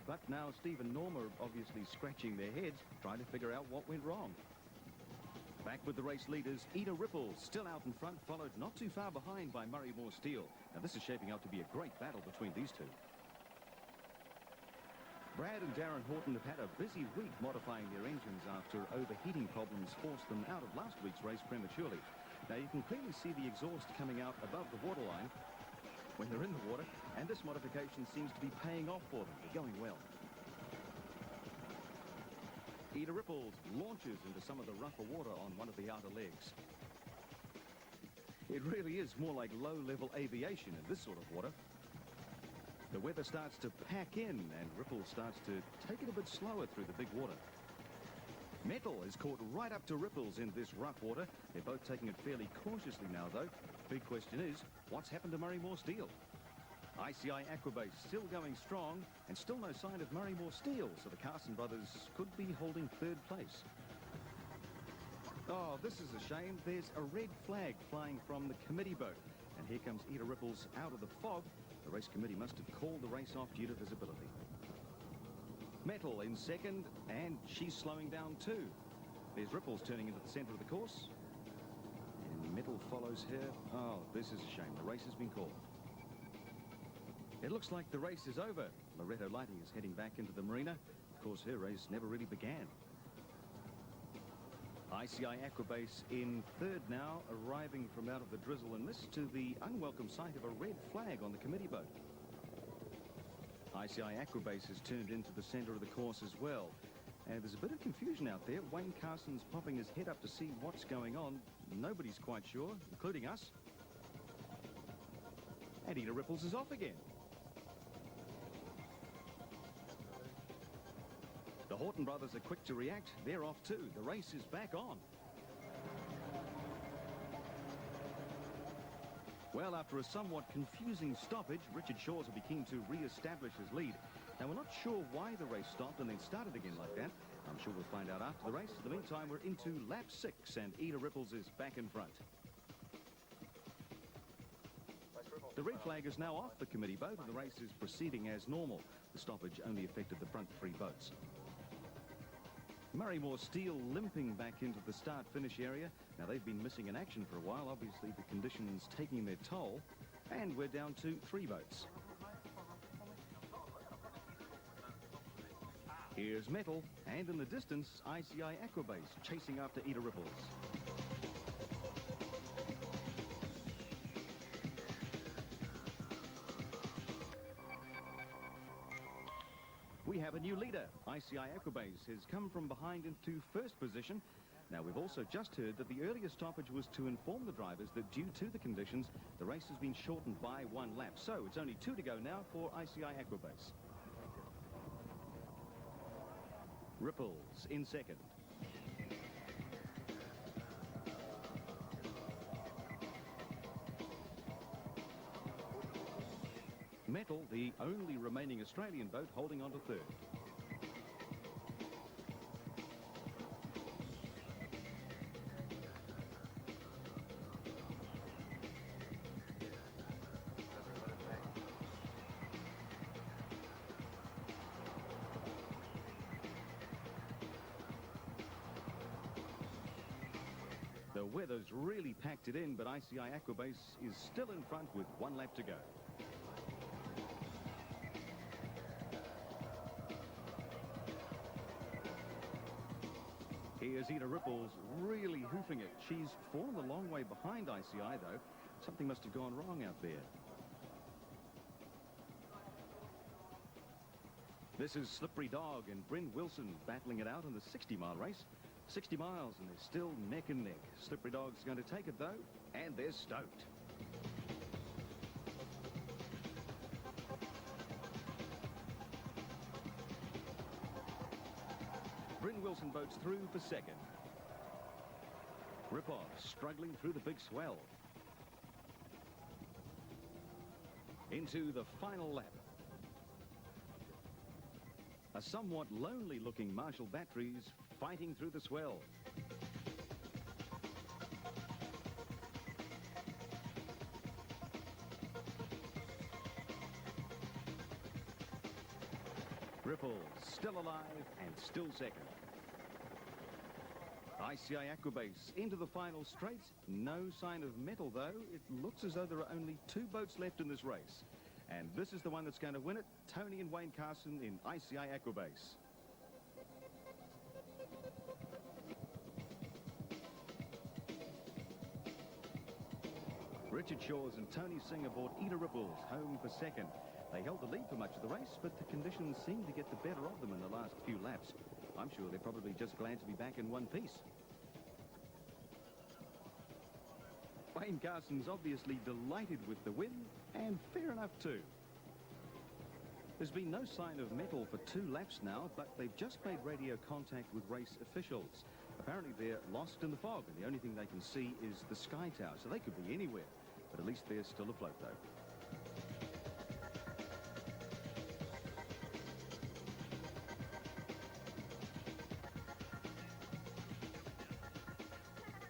But now Steve and Norma are obviously scratching their heads, trying to figure out what went wrong. Back with the race leaders, Eda Ripples still out in front, followed not too far behind by Murray Moore Steele. Now this is shaping up to be a great battle between these two. Brad and Darren Horton have had a busy week modifying their engines after overheating problems forced them out of last week's race prematurely. Now you can clearly see the exhaust coming out above the waterline when they're in the water, and this modification seems to be paying off for them. They're going well. Eda Ripples launches into some of the rougher water on one of the outer legs. It really is more like low-level aviation in this sort of water. The weather starts to pack in and Ripples starts to take it a bit slower through the big water. Metal is caught right up to Ripples in this rough water. They're both taking it fairly cautiously now, though. Big question is, what's happened to Murray Moore Steele? ICI Aquabase still going strong and still no sign of Murray Moore Steele, so the Carson brothers could be holding third place. Oh, this is a shame. There's a red flag flying from the committee boat. And here comes Eda Ripples out of the fog. The race committee must have called the race off due to visibility. Metal in second, and she's slowing down too. There's Ripples turning into the centre of the course. And Metal follows her. Oh, this is a shame. The race has been called. It looks like the race is over. Loretto Lighty is heading back into the marina. Of course, her race never really began. ICI Aquabase in third now, arriving from out of the drizzle and mist to the unwelcome sight of a red flag on the committee boat. ICI Aquabase has turned into the centre of the course as well. And there's a bit of confusion out there. Wayne Carson's popping his head up to see what's going on. Nobody's quite sure, including us. And Eda Ripples is off again. The Horton brothers are quick to react. They're off too. The race is back on. Well, after a somewhat confusing stoppage, Richard Shaw's will be keen to re-establish his lead. Now, we're not sure why the race stopped and then started again like that. I'm sure we'll find out after the race. In the meantime, we're into lap 6 and Eda Ripples is back in front. The red flag is now off the committee boat and the race is proceeding as normal. The stoppage only affected the front 3 boats. Murray Moore Steele limping back into the start-finish area. Now, they've been missing in action for a while. Obviously, the conditions taking their toll. And we're down to 3 boats. Here's Metal, and in the distance, ICI Aquabase chasing after Eda Ripples. We have a new leader. ICI Aquabase has come from behind into first position. Now, we've also just heard that the earlier stoppage was to inform the drivers that due to the conditions, the race has been shortened by 1 lap. So it's only 2 to go now for ICI Aquabase. Ripples in second. Metal, the only remaining Australian boat, holding on to third. The weather's really packed it in, but ICI Aquabase is still in front with 1 lap to go. Here's Eda Ripples really hoofing it. She's fallen a long way behind ICI, though. Something must have gone wrong out there. This is Slippery Dog and Bryn Wilson battling it out in the 60-mile race. 60 miles, and they're still neck and neck. Slippery Dog's going to take it, though, and they're stoked. Bryn Wilson boats through for second. Ripov struggling through the big swell. Into the final lap. A somewhat lonely-looking Marshall Batteries fighting through the swell. Ripples still alive and still second. ICI Aquabase into the final straight. No sign of metal, though. It looks as though there are only 2 boats left in this race. And this is the one that's going to win it, Tony and Wayne Carson in ICI Aquabase. Richard Shaw's and Tony Singh aboard Ida Ripples, home for second. They held the lead for much of the race, but the conditions seemed to get the better of them in the last few laps. I'm sure they're probably just glad to be back in one piece. Wayne Carson's obviously delighted with the win, and fair enough too. There's been no sign of metal for 2 laps now, but they've just made radio contact with race officials. Apparently they're lost in the fog, and the only thing they can see is the Sky Tower, so they could be anywhere. But at least they're still afloat, though.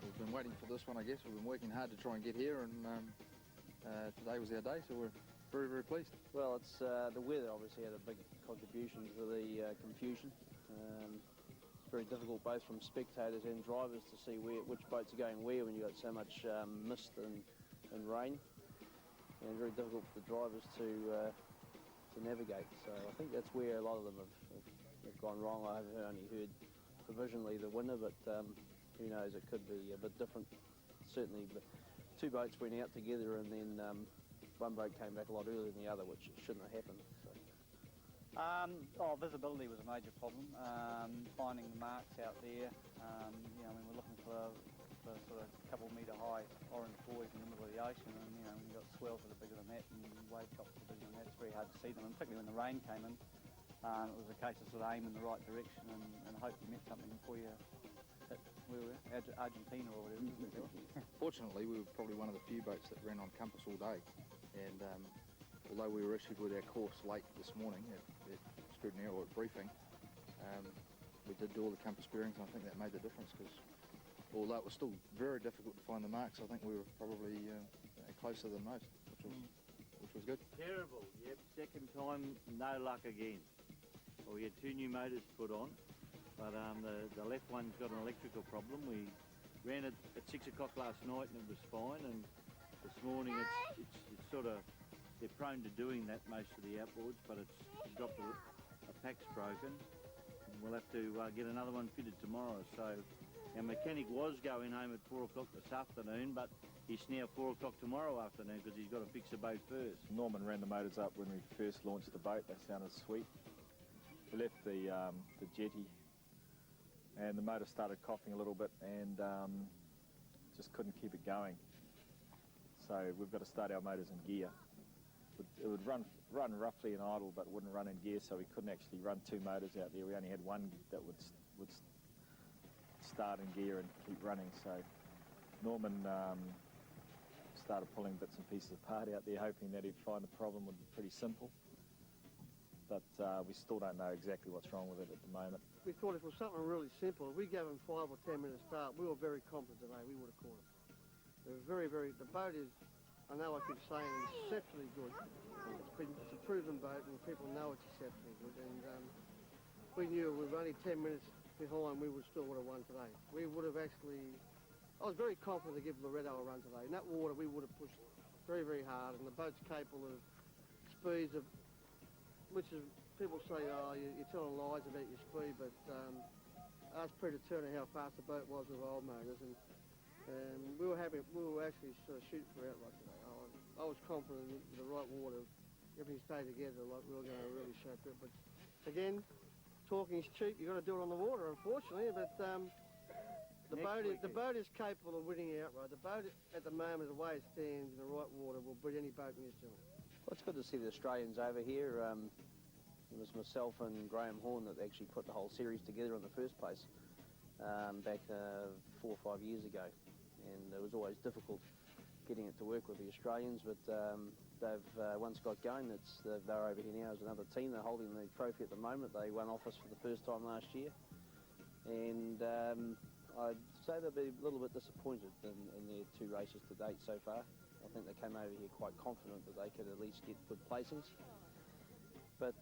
We've been waiting for this one, I guess. We've been working hard to try and get here, and today was our day, so we're very, very pleased. Well, it's the weather obviously had a big contribution to the confusion. It's very difficult both from spectators and drivers to see which boats are going where when you've got so much mist and rain, and very difficult for the drivers to navigate. So I think that's where a lot of them have gone wrong. I've only heard provisionally the winner, but who knows, it could be a bit different. Certainly, but 2 boats went out together, and then one boat came back a lot earlier than the other, which shouldn't have happened. So. Visibility was a major problem. Finding the marks out there. We're looking for sort of a couple metre high orange buoys in the middle of the ocean, and when you've got swells that are bigger than that and wave tops that are bigger than that, it's very hard to see them. And particularly when the rain came in, it was a case of sort of aim in the right direction and hope you met something before you hit where we were, Argentina or whatever. Fortunately, we were probably one of the few boats that ran on compass all day, and although we were issued with our course late this morning at scrutiny or at briefing, we did do all the compass bearings, and I think that made the difference, because although it was still very difficult to find the marks, I think we were probably closer than most, which was good. Terrible, yep. Second time, no luck again. Well, we had 2 new motors put on, but the left one's got an electrical problem. We ran it at 6 o'clock last night and it was fine, and this morning it's sort of, they're prone to doing that most of the outboards, but it's got a pack's broken, and we'll have to get another one fitted tomorrow. So our mechanic was going home at 4 o'clock this afternoon, but it's now 4 o'clock tomorrow afternoon because he's got to fix the boat first. Norman ran the motors up when we first launched the boat. They sounded sweet. We left the jetty, and the motor started coughing a little bit, and just couldn't keep it going. So we've got to start our motors in gear. It would run roughly in idle, but wouldn't run in gear, so we couldn't actually run 2 motors out there. We only had one that would start in gear and keep running. So Norman started pulling bits and pieces apart out there, hoping that he'd find the problem would be pretty simple. But we still don't know exactly what's wrong with it at the moment. We thought if it was something really simple, if we gave them 5 or 10 minutes start, we were very confident today we would have caught it. It was very, the boat is, I know I keep saying it's exceptionally good. It's a proven boat and people know it's exceptionally good, and we knew we were only 10 minutes behind, we would have won today. We would have actually, I was very confident to give Loretto a run today. In that water we would have pushed very, very hard, and the boat's capable of speeds of, which is, people say, oh, you're telling lies about your speed, but ask Peter Turner how fast the boat was with old motors, and we were happy, we were actually sort of shooting for outright today. I was confident in the right water, everything stayed together, like we were going to really show it. But again, talking is cheap, you've got to do it on the water, unfortunately, but the boat is capable of winning outright. The boat at the moment, the way it stands in the right water, will beat any boat in New Zealand. Well, it's good to see the Australians over here. It was myself and Graham Horn that actually put the whole series together in the first place back 4 or 5 years ago, and it was always difficult getting it to work with the Australians, but they've once got going. They're over here now as another team. They're holding the trophy at the moment. They won off us for the first time last year, and I'd say they'll be a little bit disappointed in their 2 races to date so far. I think they came over here quite confident that they could at least get good placings. But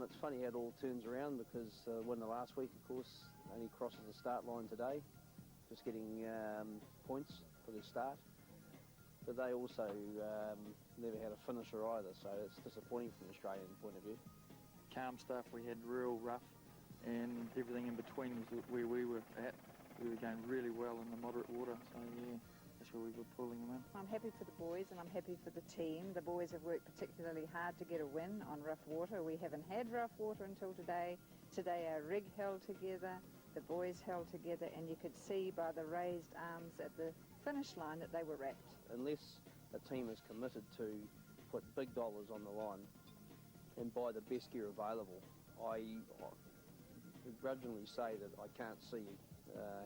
it's funny how it all turns around, because winner last week, of course, only crosses the start line today, just getting points for their start. But they also never had a finisher either, so it's disappointing from an Australian point of view. Calm stuff, we had real rough, and everything in between was where we were at. We were going really well in the moderate water, so yeah, that's where we were pulling them in. I'm happy for the boys and I'm happy for the team. The boys have worked particularly hard to get a win on rough water. We haven't had rough water until today. Today our rig held together, the boys held together, and you could see by the raised arms at the finish line that they were wrapped. Unless a team is committed to put big dollars on the line and buy the best gear available, I begrudgingly say that I can't see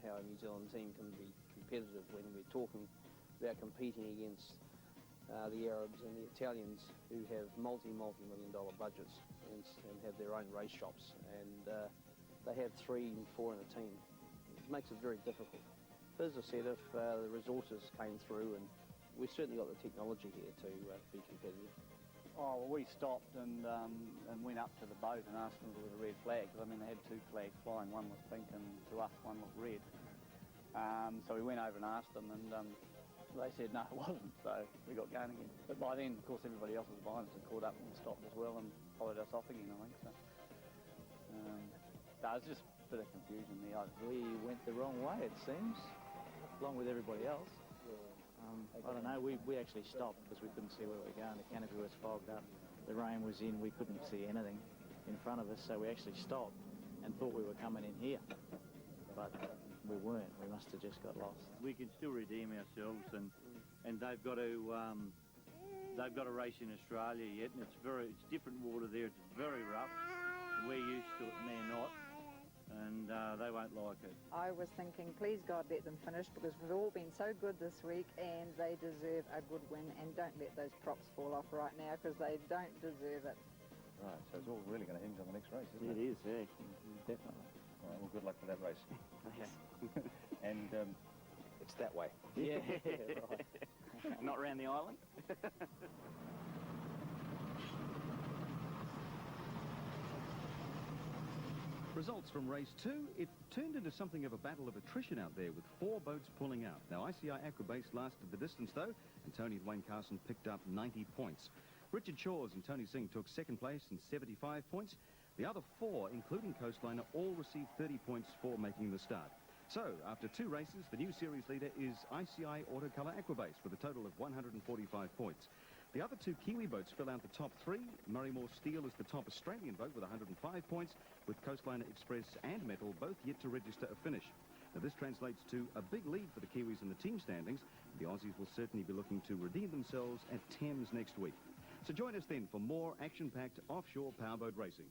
how a New Zealand team can be competitive when we're talking about competing against the Arabs and the Italians, who have multi-million dollar budgets and have their own race shops, and they have 3 and 4 in a team. It makes it very difficult. As I said, if the resources came through, and we've certainly got the technology here to be competitive. Oh, well, we stopped and went up to the boat and asked them if it was a red flag, because I mean they had 2 flags flying, one was pink and to us one looked red. So we went over and asked them, and they said no, it wasn't, so we got going again. But by then, of course, everybody else was behind us and caught up and stopped as well and followed us off again, I think. So no, it's just a bit of confusion there. We went the wrong way, it seems, along with everybody else. I don't know, we actually stopped because we couldn't see where we were going. The canopy was fogged up, the rain was in, we couldn't see anything in front of us, so we actually stopped and thought we were coming in here, but we weren't. We must have just got lost. We can still redeem ourselves, and they've got to race in Australia yet, and it's different water there. It's very rough. We're used to it and they're not, and they won't like it. I was thinking, please God, let them finish, because we've all been so good this week and they deserve a good win, and don't let those props fall off right now, because they don't deserve it. Right, so it's all really going to hinge on the next race, isn't it? It is, yeah, definitely. All right, well, good luck for that race. Okay. And it's that way. Yeah, right. Not round the island? Results from race 2, it turned into something of a battle of attrition out there, with 4 boats pulling out. Now, ICI Aquabase lasted the distance, though, and Tony Dwayne Carson picked up 90 points. Richard Shaw's and Tony Singh took 2nd place and 75 points. The other 4, including Coastliner, all received 30 points for making the start. So, after 2 races, the new series leader is ICI Autocolour Aquabase with a total of 145 points. The other 2 Kiwi boats fill out the top 3. Murray-Moore Steel is the top Australian boat with 105 points, with Coastliner Express and Metal both yet to register a finish. Now, this translates to a big lead for the Kiwis in the team standings. The Aussies will certainly be looking to redeem themselves at Thames next week. So join us then for more action-packed offshore powerboat racing.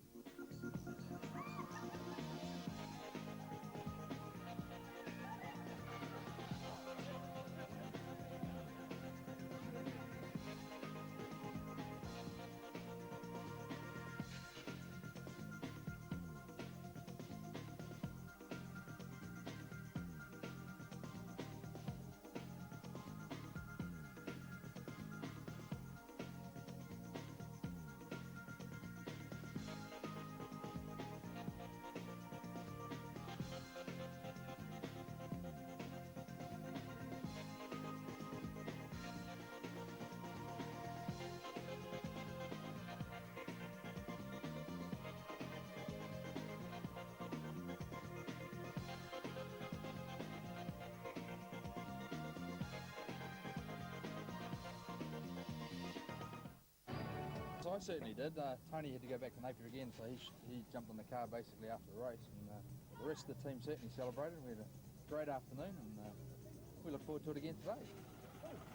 I certainly did. Tony had to go back to Napier again, so he jumped on the car basically after the race, and the rest of the team certainly celebrated. We had a great afternoon, and we look forward to it again today.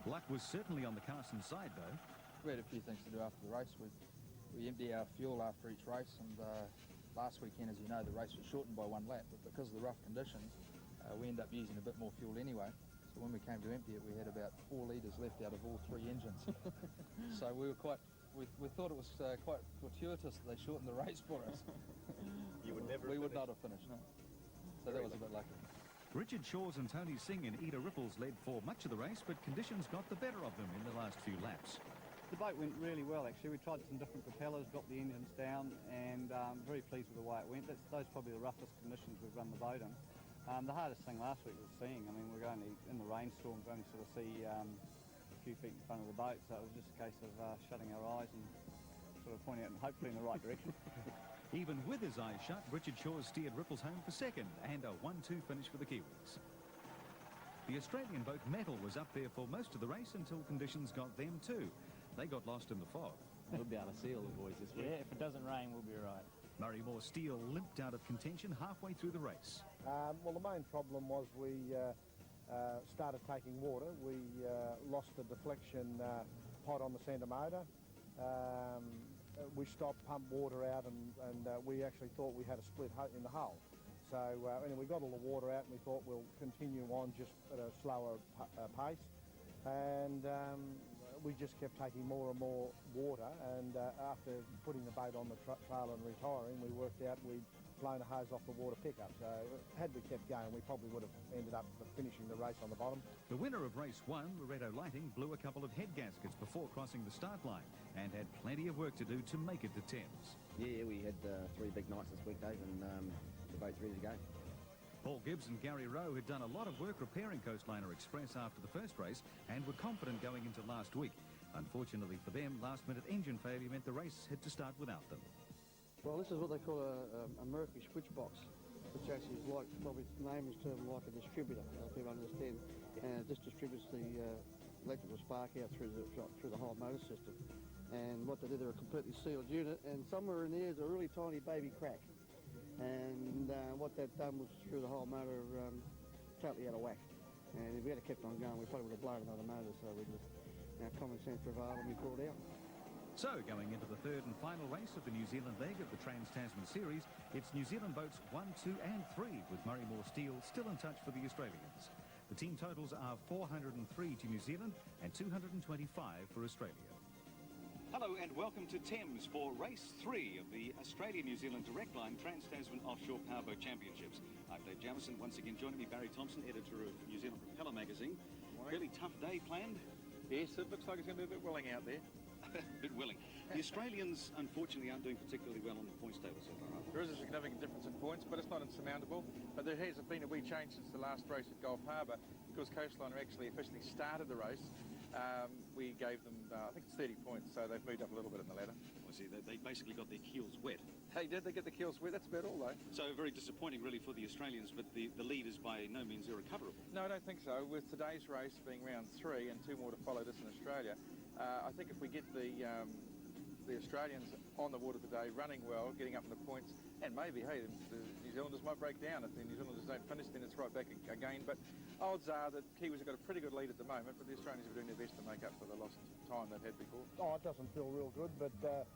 Luck was certainly on the Carson side, though. We had a few things to do after the race. We empty our fuel after each race, and last weekend, as you know, the race was shortened by 1 lap, but because of the rough conditions, we ended up using a bit more fuel anyway. So when we came to empty it, we had about 4 litres left out of all 3 engines. So we were we thought it was quite fortuitous that they shortened the race for us. We would not have finished. No. So that was a bit lucky. Richard Shaw's and Tony Singh and Ida Ripples led for much of the race, but conditions got the better of them in the last few laps. The boat went really well actually. We tried some different propellers, dropped the engines down, and very pleased with the way it went. Those are probably the roughest conditions we've run the boat in. The hardest thing last week was seeing. I mean, we're only in the rainstorms, only sort of see a few feet in front of the boat, so it was just a case of shutting our eyes and sort of pointing out hopefully in the right direction. Even with his eyes shut, Richard Shaw's steered Ripples home for second and a 1-2 finish for the Kiwis. The Australian boat Metal was up there for most of the race until conditions got them too. They got lost in the fog. We'll be able to see all the boys this week. Yeah, if it doesn't rain, we'll be all right. Murray Moore Steele limped out of contention halfway through the race. Well, the main problem was we started taking water. We lost the deflection pod on the centre motor. We stopped, pumped water out, and we actually thought we had a split in the hull. So anyway, we got all the water out and we thought we'll continue on just at a slower pace. And we just kept taking more and more water, and after putting the boat on the trailer and retiring, we worked out we'd blown a hose off the water pickup. So had we kept going, we probably would have ended up finishing the race on the bottom. The winner of race 1, Loretto Lighting, blew a couple of head gaskets before crossing the start line and had plenty of work to do to make it to Thames. Yeah, we had 3 big nights this week, Dave, and the boat's ready to go. Paul Gibbs and Gary Rowe had done a lot of work repairing Coastliner Express after the first race and were confident going into last week. Unfortunately for them, last-minute engine failure meant the race had to start without them. Well, this is what they call a Murphy switch box, which actually is like, probably layman's term, like a distributor, if people understand. And it just distributes the electrical spark out through the whole motor system. And what they did, they're a completely sealed unit, and somewhere in there is a really tiny baby crack. And what they've done was through the whole motor totally out of whack. And if we had kept on going, we probably would have blown another motor, so we just, common sense prevailed and we pulled out. So, going into the third and final race of the New Zealand leg of the Trans-Tasman Series, it's New Zealand boats 1, 2 and 3, with Murray Moore Steele still in touch for the Australians. The team totals are 403 to New Zealand and 225 for Australia. Hello and welcome to Thames for race 3 of the Australia-New Zealand Direct Line Trans-Tasman Offshore Powerboat Championships. I'm Dave Jamison, once again joining me, Barry Thompson, editor of New Zealand Propeller magazine. Fairly tough day planned. Yes, it looks like it's going to be a bit willing out there. A bit willing. The Australians, unfortunately, aren't doing particularly well on the points table so far. There is a significant difference in points, but it's not insurmountable. But there has been a wee change since the last race at Gulf Harbour, because Coastliner actually officially started the race. We gave them, I think it's 30 points, so they've moved up a little bit in the ladder. I see, they basically got their keels wet. They did, they get the keels wet, that's about all though. So very disappointing really for the Australians, but the lead is by no means irrecoverable. No, I don't think so. With today's race being round 3 and 2 more to follow this in Australia, I think if we get the Australians on the water today, running well, getting up in the points, and maybe, hey, the New Zealanders might break down. If the New Zealanders don't finish, then it's right back again. But odds are that Kiwis have got a pretty good lead at the moment, but the Australians are doing their best to make up for the lost time they've had before. Oh, it doesn't feel real good, but the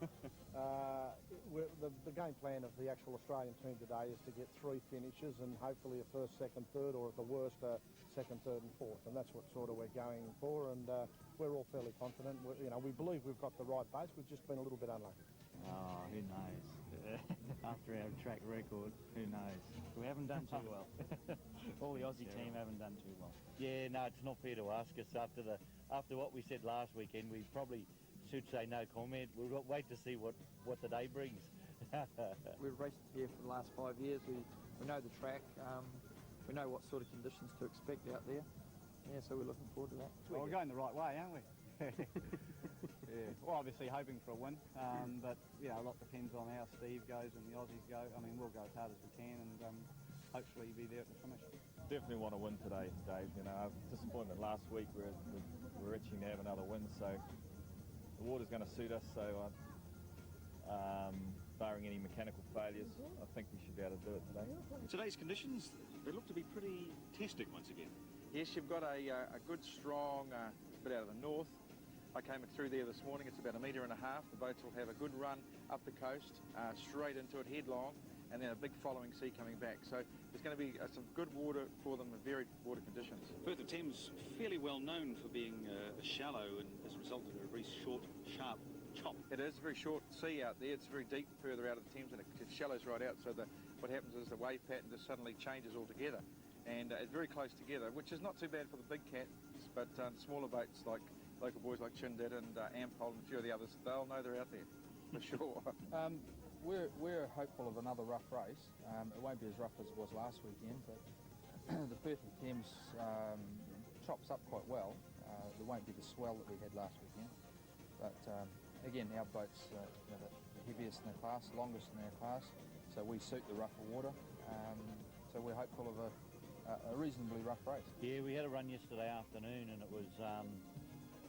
game plan of the actual Australian team today is to get 3 finishes and hopefully a first, second, third, or at the worst, a second, third and fourth. And that's what sort of we're going for, and we're all fairly confident. We believe we've got the right base. We've just been a little bit unlucky. Oh, who knows? After our track record, who knows? We haven't done too well. All the Aussie team haven't done too well. Yeah, no, it's not fair to ask us after what we said last weekend. We probably should say no comment. We'll wait to see what the day brings. We've raced here for the last 5 years. We know the track. We know what sort of conditions to expect out there. Yeah, so we're looking forward to that. Well, we're going the right way, aren't we? Yeah. Well, obviously hoping for a win, but a lot depends on how Steve goes and the Aussies go. I mean, we'll go as hard as we can and hopefully be there at the finish. Definitely want to win today, Dave. Disappointment last week. We're itching to have another win, so the water's going to suit us. So, barring any mechanical failures, I think we should be able to do it today. Today's conditions, they look to be pretty testing once again. Yes, you've got a good, strong, it's a bit out of the north. I came through there this morning. It's about 1.5 meters. The boats will have a good run up the coast, straight into it headlong, and then a big following sea coming back. So there's going to be some good water for them in varied water conditions. Firth of Thames, fairly well known for being shallow and as a result of a very short, sharp chop. It is a very short sea out there. It's very deep further out of the Thames, and it shallows right out. So what happens is the wave pattern just suddenly changes altogether. And it's very close together, which is not too bad for the big cats, but smaller boats like local boys like Chindit and Ampol and a few of the others, they'll know they're out there, for sure. We're hopeful of another rough race. It won't be as rough as it was last weekend, but the Firth of Thames chops up quite well. There won't be the swell that we had last weekend. But again, our boat's the heaviest in their class, longest in their class, so we suit the rougher water. So we're hopeful of a reasonably rough race. Yeah, we had a run yesterday afternoon and it was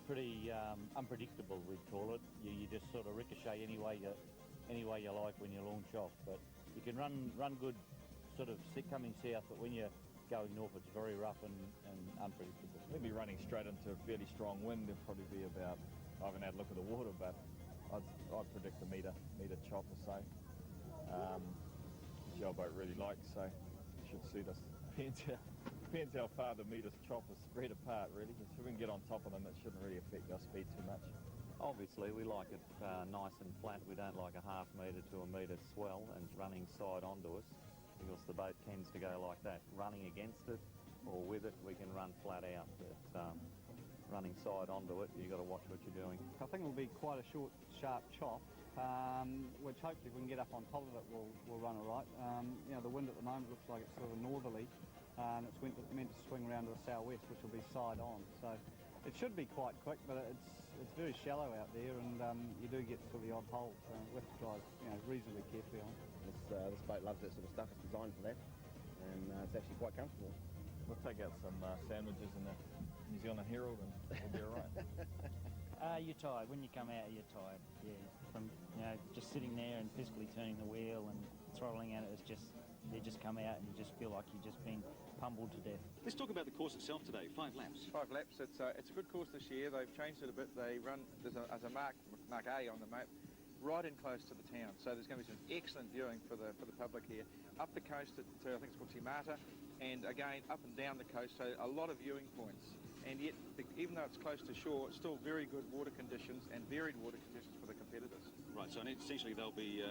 pretty unpredictable, we'd call it. You just sort of ricochet any way you like when you launch off, but you can run good sort of coming south, but when you're going north it's very rough and unpredictable. We'd be running straight into a fairly strong wind. There'll probably be about, I haven't had a look at the water, but I'd predict a metre chop or so. Which our boat really likes, so it should suit us. Depends how far the metres chop is spread apart, really. If we can get on top of them, it shouldn't really affect our speed too much. Obviously we like it nice and flat. We don't like a half metre to a metre swell and running side onto us, because the boat tends to go like that. Running against it or with it, we can run flat out, but running side onto it, you've got to watch what you're doing. I think it'll be quite a short, sharp chop, which hopefully if we can get up on top of it, we'll run all right. You know, the wind at the moment looks like it's sort of northerly, and it's meant to swing around to the southwest, which will be side on. So it should be quite quick, but it's very shallow out there, and you do get to the odd hole, so we have to drive, you know, reasonably carefully on. This boat loves that sort of stuff. It's designed for that, and it's actually quite comfortable. We'll take out some sandwiches in the New Zealand Herald and we'll be all right. You're tired. When you come out, you're tired. Yeah, from just sitting there and physically turning the wheel and throttling at it, you just come out and you just feel like you've just been pummeled to death. Let's talk about the course itself today. 5 laps. 5 laps. It's a good course this year. They've changed it a bit. They run as a mark A on the map, right in close to the town. So there's going to be some excellent viewing for the public here. Up the coast at I think it's called Timata, and again up and down the coast. So a lot of viewing points. And yet, even though it's close to shore, it's still very good water conditions and varied water conditions for the competitors. Right, so essentially they'll be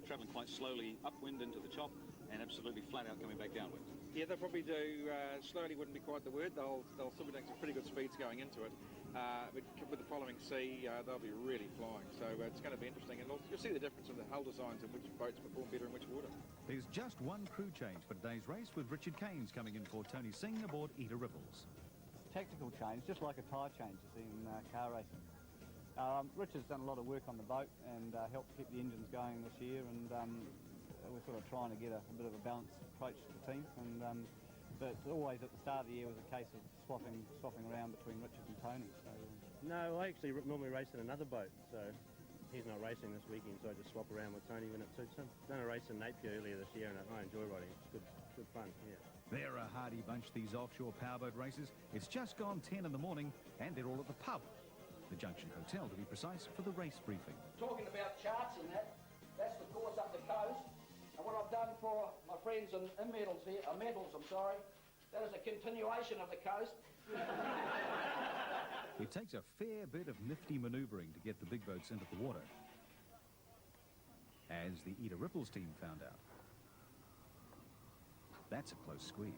travelling quite slowly upwind into the chop and absolutely flat out coming back downwind. Yeah, they'll probably do, slowly wouldn't be quite the word, they'll still be doing some pretty good speeds going into it. But with the following sea, they'll be really flying, so it's going to be interesting. And you'll see the difference in the hull designs and which boats perform better in which water. There's just one crew change for today's race, with Richard Keynes coming in for Tony Singh aboard Ida Ripples. Tactical change, just like a tyre change in car racing. Richard's done a lot of work on the boat and helped keep the engines going this year, and we're sort of trying to get a bit of a balanced approach to the team. And but always at the start of the year was a case of swapping around between Richard and Tony. So, no, I actually normally race in another boat, so he's not racing this weekend, so I just swap around with Tony when it suits him. Done a race in Napier earlier this year, and I enjoy riding. It's good fun, yeah. They're a hardy bunch, these offshore powerboat races. It's just gone 10 in the morning, and they're all at the pub. The Junction Hotel, to be precise, for the race briefing. Talking about charts and that's the course up the coast. And what I've done for my friends in metals here, that is a continuation of the coast. It takes a fair bit of nifty manoeuvring to get the big boats into the water, as the Ida Ripples team found out. That's a close squeeze.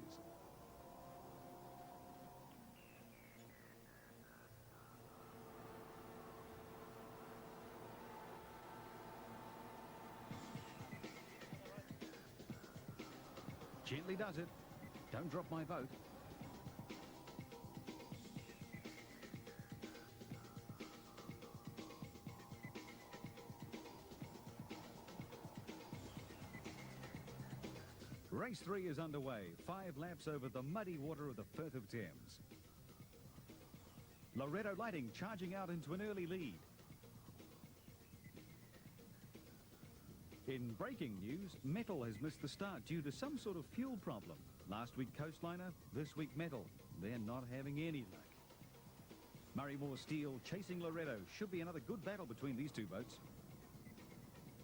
Gently does it. Don't drop my boat. Race 3 is underway. 5 laps over the muddy water of the Firth of Thames. Loretto Lighting charging out into an early lead. In breaking news, Metal has missed the start due to some sort of fuel problem. Last week Coastliner, this week Metal. They're not having any luck. Murray Moore Steel chasing Loretto. Should be another good battle between these two boats.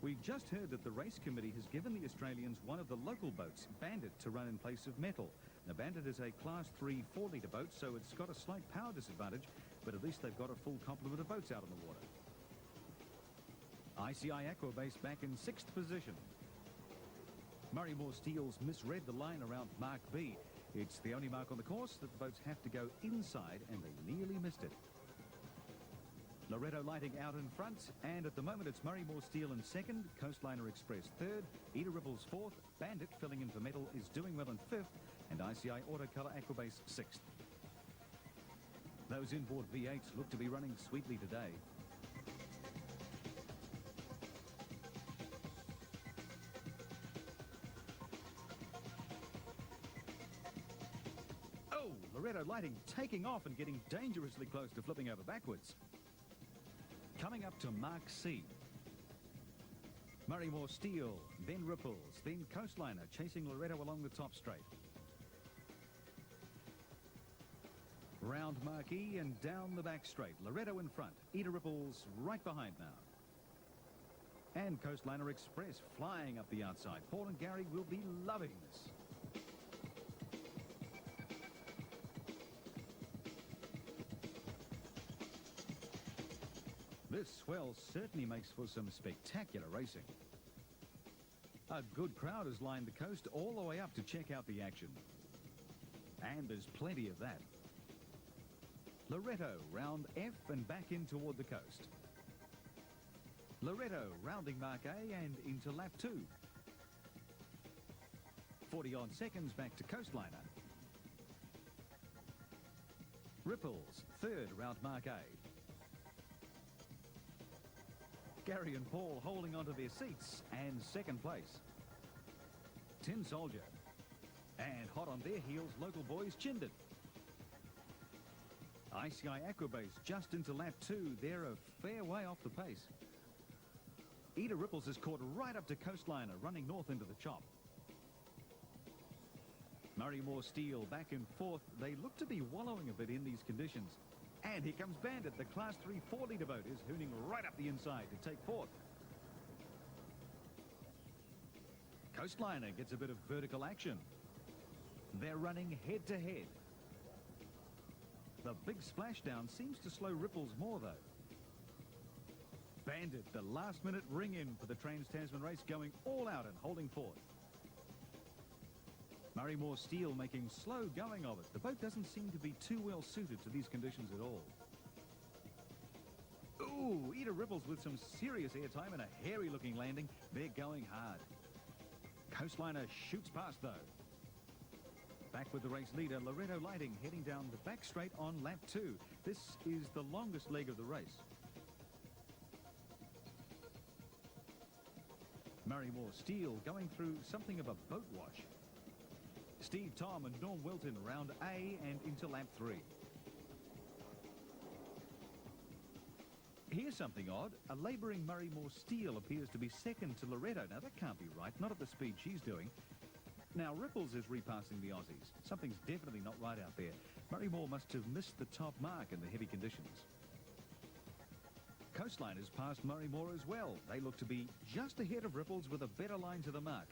We've just heard that the race committee has given the Australians one of the local boats, Bandit, to run in place of Metal. Now, Bandit is a Class 3 4-litre boat, so it's got a slight power disadvantage, but at least they've got a full complement of boats out on the water. ICI Aquabase back in 6th position. Murray Moore Steels misread the line around Mark B. It's the only mark on the course that the boats have to go inside, and they nearly missed it. Loretto Lighting out in front, and at the moment it's Murray Moore Steel in second, Coastliner Express third, Eda Ripples fourth, Bandit filling in for Metal is doing well in fifth, and ICI Autocolour Aquabase sixth. Those inboard V8s look to be running sweetly today. Oh, Loretto Lighting taking off and getting dangerously close to flipping over backwards. Coming up to Mark C. Murray Moore Steel, then Ripples, then Coastliner chasing Loretto along the top straight. Round Mark E and down the back straight. Loretto in front. Eda Ripples right behind now. And Coastliner Express flying up the outside. Paul and Gary will be loving this. This swell certainly makes for some spectacular racing. A good crowd has lined the coast all the way up to check out the action. And there's plenty of that. Loretto round F and back in toward the coast. Loretto rounding Mark A and into lap 2. 40-odd seconds back to Coastliner. Ripples, third round Mark A. Gary and Paul holding onto their seats and second place. Tin Soldier. And hot on their heels, local boys Chinden. ICI Aquabase just into lap 2. They're a fair way off the pace. Eda Ripples is caught right up to Coastliner, running north into the chop. Murray Moore Steel back in fourth. They look to be wallowing a bit in these conditions. And here comes Bandit. The Class 3 4-litre boat is hooning right up the inside to take fourth. Coastliner gets a bit of vertical action. They're running head-to-head. The big splashdown seems to slow Ripples more, though. Bandit, the last-minute ring-in for the Trans-Tasman race, going all out and holding forth. Murray Moore Steel making slow going of it. The boat doesn't seem to be too well suited to these conditions at all. Ooh, Eda Ripples with some serious airtime and a hairy-looking landing. They're going hard. Coastliner shoots past, though. Back with the race leader, Loretto Lighting, heading down the back straight on lap 2. This is the longest leg of the race. Murray Moore Steel going through something of a boat wash. Steve Tom and Norm Wilton round A and into lap 3. Here's something odd. A labouring Murray Moore Steel appears to be second to Loretto. Now, that can't be right, not at the speed she's doing. Now, Ripples is repassing the Aussies. Something's definitely not right out there. Murray Moore must have missed the top mark in the heavy conditions. Coastliner's passed Murray Moore as well. They look to be just ahead of Ripples with a better line to the mark.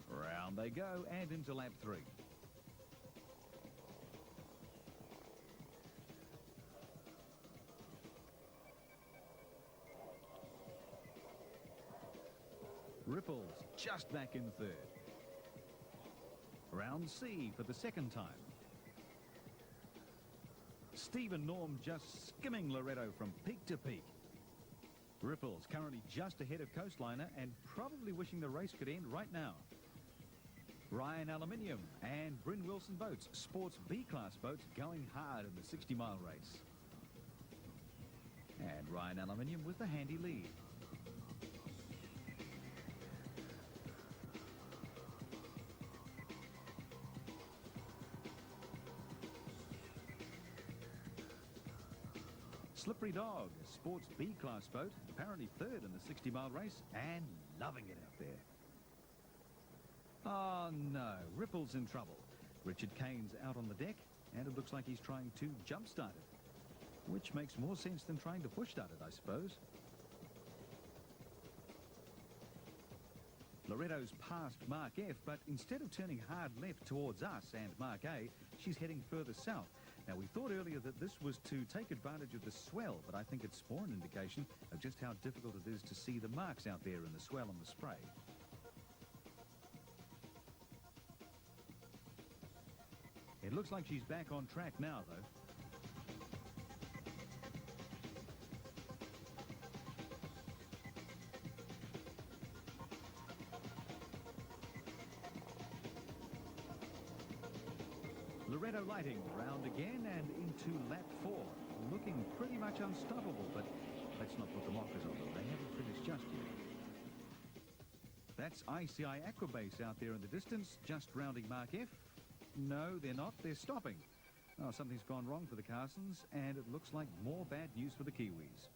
Round they go and into lap 3. Ripples just back in third. Round C for the second time. Steve and Norm just skimming Loretto from peak to peak. Ripples currently just ahead of Coastliner and probably wishing the race could end right now. Ryan Aluminium and Bryn Wilson Boats, sports B-class boats, going hard in the 60-mile race. And Ryan Aluminium with the handy lead. Slippery Dog, a sports B-class boat, apparently third in the 60-mile race and loving it out there. Oh no, Ripples in trouble. Richard Kane's out on the deck and it looks like he's trying to jump-start it, which makes more sense than trying to push-start it, I suppose. Loretto's passed Mark F, but instead of turning hard left towards us and Mark A, she's heading further south. Now, we thought earlier that this was to take advantage of the swell, but I think it's more an indication of just how difficult it is to see the marks out there in the swell and the spray. It looks like she's back on track now, though. Loretto Lighting round again and into lap 4. Looking pretty much unstoppable, but let's not put the mockers on them. They haven't finished just yet. That's ICI Aquabase out there in the distance, just rounding Mark F. No, they're not. They're stopping. Oh, something's gone wrong for the Carsons, and it looks like more bad news for the Kiwis.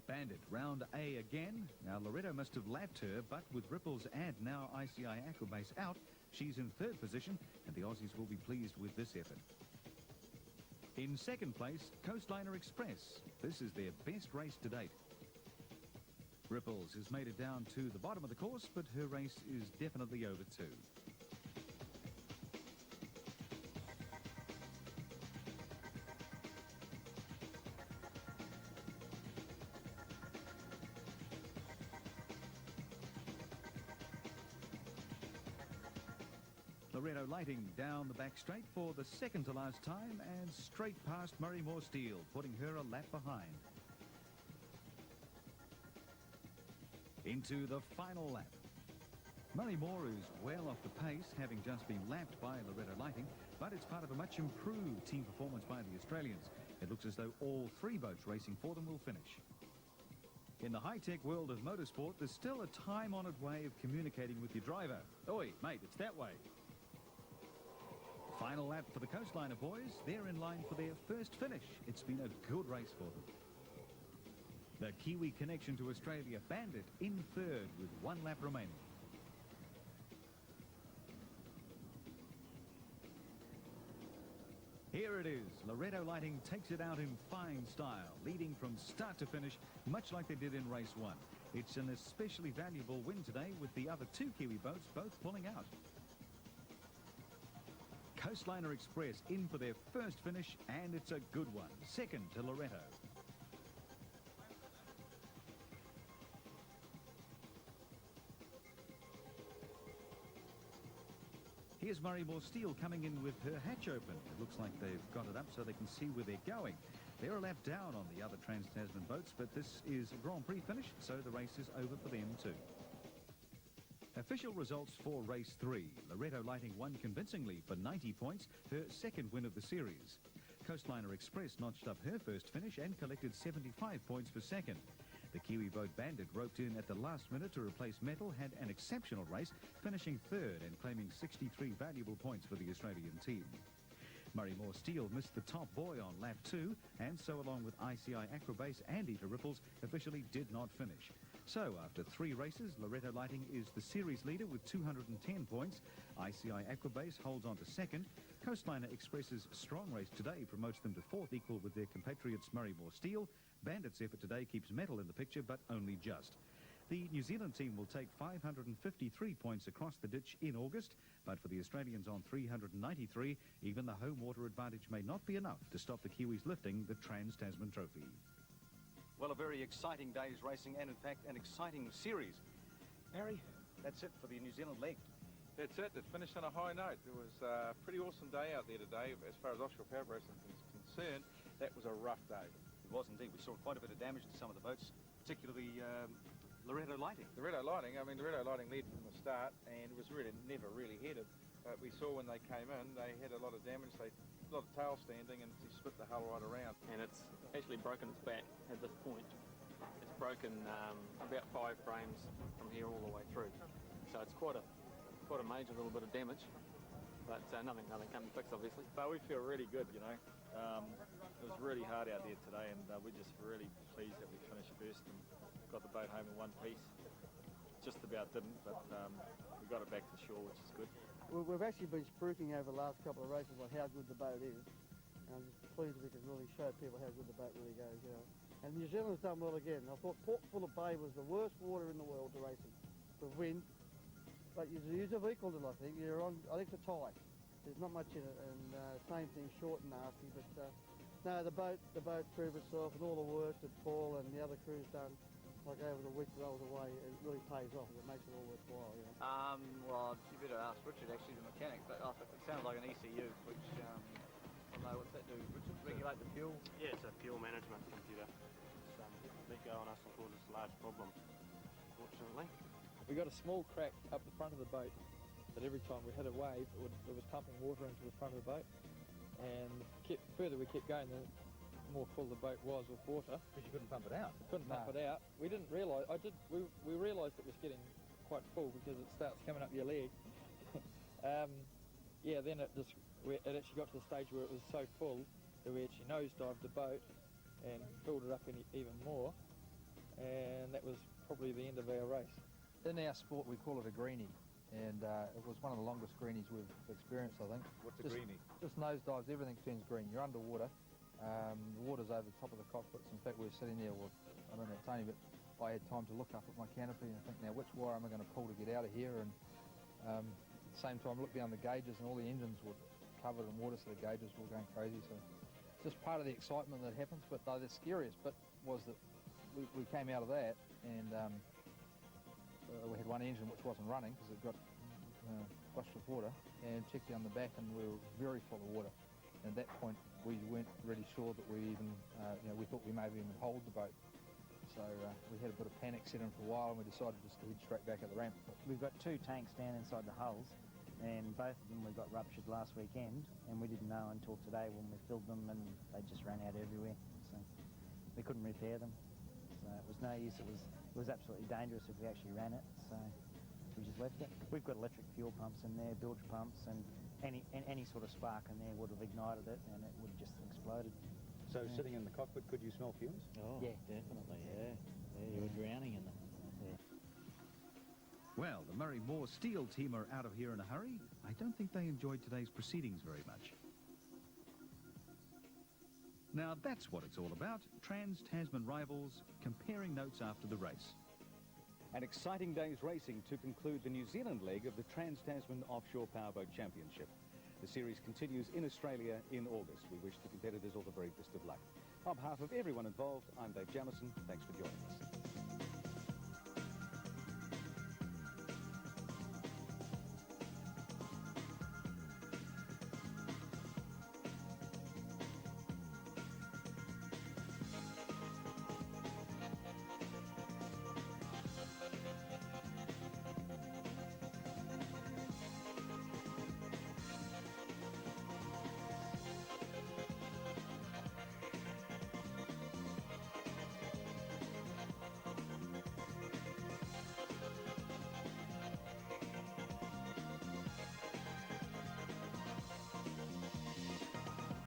Bandit, round A again. Now, Loretto must have lapped her, but with Ripples and now ICI Aquabase out, she's in third position, and the Aussies will be pleased with this effort. In second place, Coastliner Express. This is their best race to date. Ripples has made it down to the bottom of the course, but her race is definitely over too. Loretto Lighting down the back straight for the second to last time and straight past Murray Moore Steele, putting her a lap behind. Into the final lap. Murray Moore is well off the pace, having just been lapped by Loretto Lighting, but it's part of a much improved team performance by the Australians. It looks as though all 3 boats racing for them will finish. In the high-tech world of motorsport, there's still a time-honoured way of communicating with your driver. Oi, mate, it's that way. Final lap for the Coastliner boys. They're in line for their first finish. It's been a good race for them. The Kiwi connection to Australia, Bandit, in third with 1 lap remaining. Here it is. Loretto Lighting takes it out in fine style, leading from start to finish, much like they did in race 1. It's an especially valuable win today, with the other 2 Kiwi boats both pulling out. Coastliner Express in for their first finish, and it's a good one. Second to Loretto. Here's Murray Moore Steele coming in with her hatch open. It looks like they've got it up so they can see where they're going. They're a lap down on the other Trans-Tasman boats, but this is a Grand Prix finish, so the race is over for them too. Official results for race 3. Loretto Lighting won convincingly for 90 points, her second win of the series. Coastliner Express notched up her first finish and collected 75 points for second. The Kiwi boat Bandit, roped in at the last minute to replace Metal, had an exceptional race, finishing third and claiming 63 valuable points for the Australian team. Murray Moore Steele missed the top buoy on lap 2, and so along with ICI Aquabase and Eta Ripples, officially did not finish. So after 3 races, Loretto Lighting is the series leader with 210 points. ICI Aquabase holds on to second. Coastliner Express's strong race today promotes them to fourth, equal with their compatriots Murray Moore Steele. Bandit's effort today keeps Metal in the picture, but only just. The New Zealand team will take 553 points across the ditch in August, but for the Australians on 393, even the home water advantage may not be enough to stop the Kiwis lifting the Trans-Tasman Trophy. Well, a very exciting day's racing and, in fact, an exciting series. Harry, that's it for the New Zealand leg. That's it. It finished on a high note. It was a pretty awesome day out there today. As far as offshore power racing is concerned, that was a rough day. It was indeed. We saw quite a bit of damage to some of the boats, particularly Loretto Lighting. Loretto Lighting, I mean, Loretto Lighting led from the start and it was really never really headed. But we saw when they came in, they had a lot of damage. They a lot of tail standing and he split the hull right around. And it's actually broken its back at this point. It's broken about 5 frames from here all the way through. So it's quite a major little bit of damage. But nothing can be fixed, obviously. But we feel really good, you know. It was really hard out there today, and we're just really pleased that we finished first and got the boat home in one piece. Just about didn't, but we got it back to shore, which is good. Well, we've actually been spruiking over the last couple of races on how good the boat is. And I'm just pleased we can really show people how good the boat really goes, you know. And New Zealand's done well again. I thought Port Phillip Bay was the worst water in the world to race in, for wind. But you have equalled it, I think. I think it's a tie. There's not much in it, and same thing, short and nasty. But no, the boat proved itself, and all the work that Paul and the other crew's done, like over the week that I was away, it really pays off. It makes it all worthwhile, you know. Well, you better ask Richard, actually, the mechanic. But it sounds like an ECU, which I don't know what's that do. Richard, regulate the fuel. Yeah, it's a fuel management computer. It's let go on us and caused us a large problem, unfortunately. We got a small crack up the front of the boat, that every time we hit a wave, it was pumping water into the front of the boat. And the further we kept going, the more full the boat was with water. Because you couldn't pump it out. Couldn't pump it out. We didn't realise. We realised it was getting quite full because it starts coming up your leg. Yeah, then it actually got to the stage where it was so full that we actually nosedived the boat and filled it up even more. And that was probably the end of our race. In our sport, we call it a greenie, and it was one of the longest greenies we've experienced, I think. What's a greenie? Just nosedives, everything turns green. You're underwater. The water's over the top of the cockpits. In fact, we were sitting there, well, I don't know, Tony, but I had time to look up at my canopy and think, now, which wire am I going to pull to get out of here? And at the same time, look down the gauges, and all the engines were covered in water, so the gauges were going crazy. So it's just part of the excitement that happens. But the scariest bit was that we came out of that, and we had one engine which wasn't running because it got flushed with water, and checked down the back, and we were very full of water. And at that point, we weren't really sure that we even, we thought we maybe even hold the boat. So we had a bit of panic set in for a while, and we decided just to head straight back at the ramp. We've got 2 tanks down inside the hulls, and both of them we got ruptured last weekend, and we didn't know until today when we filled them, and they just ran out everywhere. So we couldn't repair them. So it was no use. It was absolutely dangerous if we actually ran it. So we just left it. We've got electric fuel pumps in there, bilge pumps, and any sort of spark in there would have ignited it, and it would have just exploded. So sitting in the cockpit, could you smell fumes? Oh, yeah, definitely, yeah. You were drowning in them. Yeah. Well, the Murray Moore Steel team are out of here in a hurry. I don't think they enjoyed today's proceedings very much. Now, that's what it's all about. Trans-Tasman rivals comparing notes after the race. An exciting day's racing to conclude the New Zealand leg of the Trans-Tasman Offshore Powerboat Championship. The series continues in Australia in August. We wish the competitors all the very best of luck. On behalf of everyone involved, I'm Dave Jamison. Thanks for joining us.